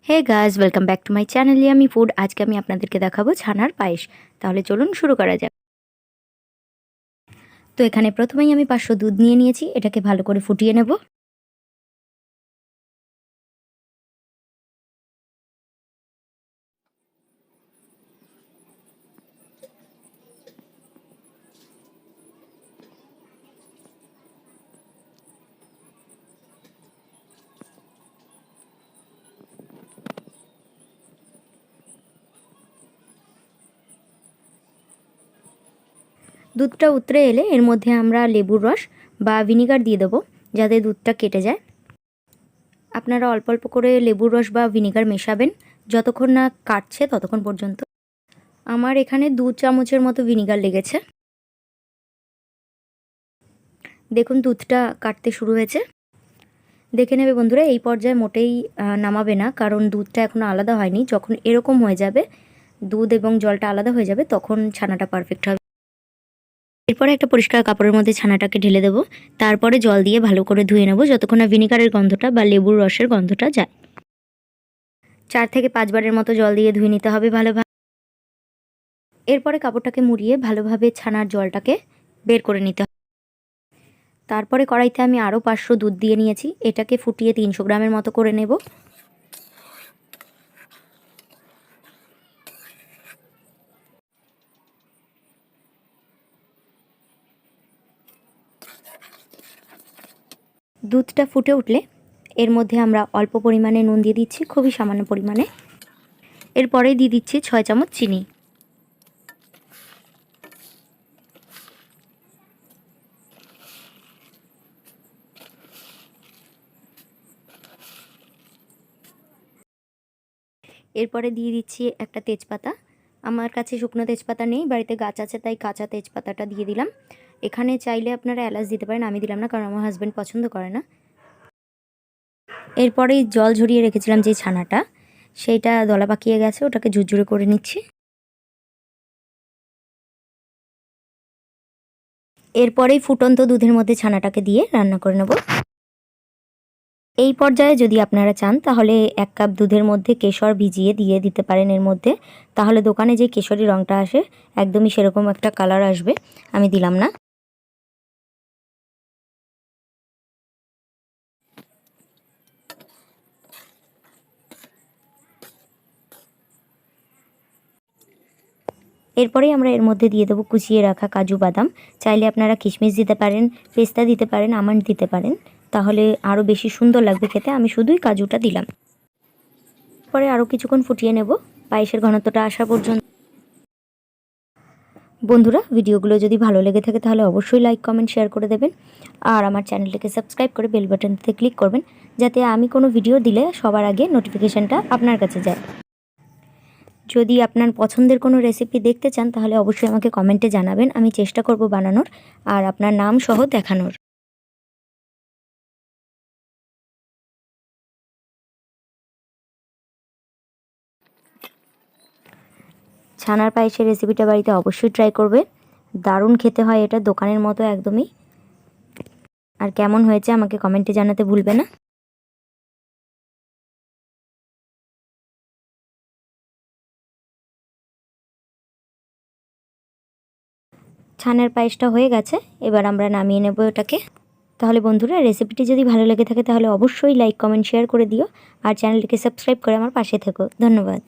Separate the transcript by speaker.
Speaker 1: Hey guys, welcome back to my channel yummy food. আজকে আমি আপনাদেরকে দেখাবো ছানার পায়েস। তাহলে চলুন শুরু করা যাক। তো এখানে প্রথমেই আমি 500 দুধ নিয়ে নিয়েছি, এটাকে ভালো করে ফুটিয়ে নেব। দুধটা উতরে এলে এর মধ্যে আমরা লেবুর রস বা ভিনিগার দিয়ে দেবো, যাতে দুধটা কেটে যায়। আপনারা অল্প অল্প করে লেবুর রস বা ভিনিগার মেশাবেন যতক্ষণ না কাটছে ততক্ষণ পর্যন্ত। আমার এখানে 2 চামচের মতো ভিনিগার লেগেছে। দেখুন দুধটা কাটতে শুরু হয়েছে। দেখে নেবে বন্ধুরা, এই পর্যায়ে মোটেই নামাবে না, কারণ দুধটা এখনও আলাদা হয়নি। যখন এরকম হয়ে যাবে, দুধ এবং জলটা আলাদা হয়ে যাবে, তখন ছানাটা পারফেক্ট হবে। এরপরে একটা পরিষ্কার কাপড়ের মধ্যে ছানাটাকে ঢেলে দেবো। তারপরে জল দিয়ে ভালো করে ধুয়ে নেব যতক্ষণ না ভিনিগারের গন্ধটা বা লেবুর রসের গন্ধটা যায়। 4 থেকে 5 বারের মতো জল দিয়ে ধুয়ে নিতে হবে ভালোভাবে। এরপরে কাপড়টাকে মুড়িয়ে ভালোভাবে ছানার জলটাকে বের করে নিতে হবে। তারপরে কড়াইতে আমি আরও 500 দুধ দিয়ে নিয়েছি, এটাকে ফুটিয়ে 300 গ্রামের মতো করে নেব। দুধটা ফুটে উঠলে এর মধ্যে আমরা অল্প পরিমাণে নুন দিয়ে দিচ্ছি, খুবই সামান্য পরিমাণে। এরপরে দিয়ে দিচ্ছি 6 চামচ চিনি। এরপরে দিয়ে দিচ্ছি একটা তেজপাতা। আমার কাছে শুকনো তেজপাতা নেই, বাড়িতে গাছ আছে, তাই কাঁচা তেজপাতাটা দিয়ে দিলাম। এখানে চাইলে আপনারা এলাচ দিতে পারেন, আমি দিলাম না কারণ আমার হাজব্যান্ড পছন্দ করে না। এরপরেই জল ঝরিয়ে রেখেছিলাম যে ছানাটা, সেইটা দলা পাকিয়ে গেছে, ওটাকে ঝুরঝুরে করে নিচ্ছি। এরপরেই ফুটন্ত দুধের মধ্যে ছানাটাকে দিয়ে রান্না করে নেব। এই পর্যায়ে যদি আপনারা চান তাহলে 1 কাপ দুধের মধ্যে কেশর ভিজিয়ে দিয়ে দিতে পারেন এর মধ্যে, তাহলে দোকানে যে কেশরি রঙটা আসে একদমই সেরকম একটা কালার আসবে। আমি দিলাম না। এরপরেই আমরা এর মধ্যে দিয়ে দেবো কুচিয়ে রাখা কাজু বাদাম। চাইলে আপনারা কিশমিশ দিতে পারেন, পেস্তা দিতে পারেন, আমন্ড দিতে পারেন, তাহলে আরও বেশি সুন্দর লাগবে খেতে। আমি শুধুই কাজুটা দিলাম। পরে আরও কিছুক্ষণ ফুটিয়ে নেব পায়েসের ঘনত্বটা আসা পর্যন্ত। বন্ধুরা, ভিডিওগুলো যদি ভালো লেগে থাকে তাহলে অবশ্যই লাইক, কমেন্ট, শেয়ার করে দেবেন। আর আমার চ্যানেলটিকে সাবস্ক্রাইব করে বেল বাটনটিতে ক্লিক করবেন, যাতে আমি কোনো ভিডিও দিলে সবার আগে নোটিফিকেশানটা আপনার কাছে যায়। যদি আপনার পছন্দের কোনো রেসিপি দেখতে চান তাহলে অবশ্যই আমাকে কমেন্টে জানাবেন, আমি চেষ্টা করব বানানোর আর আপনার নাম সহ দেখানোর। ছানার পায়েসের রেসিপিটা বাড়িতে অবশ্যই ট্রাই করবে। দারুণ খেতে হয় এটা, দোকানের মতো একদমই। আর কেমন হয়েছে আমাকে কমেন্টে জানাতে ভুলবে না। ছানার পায়েসটা হয়ে গেছে, এবার আমরা নামিয়ে নেব এটাকে। তাহলে বন্ধুরা, রেসিপিটি যদি ভালো লেগে থাকে তাহলে অবশ্যই লাইক, কমেন্ট, শেয়ার করে দিও। আর চ্যানেলটিকে সাবস্ক্রাইব করে আমার পাশে থেকো। ধন্যবাদ।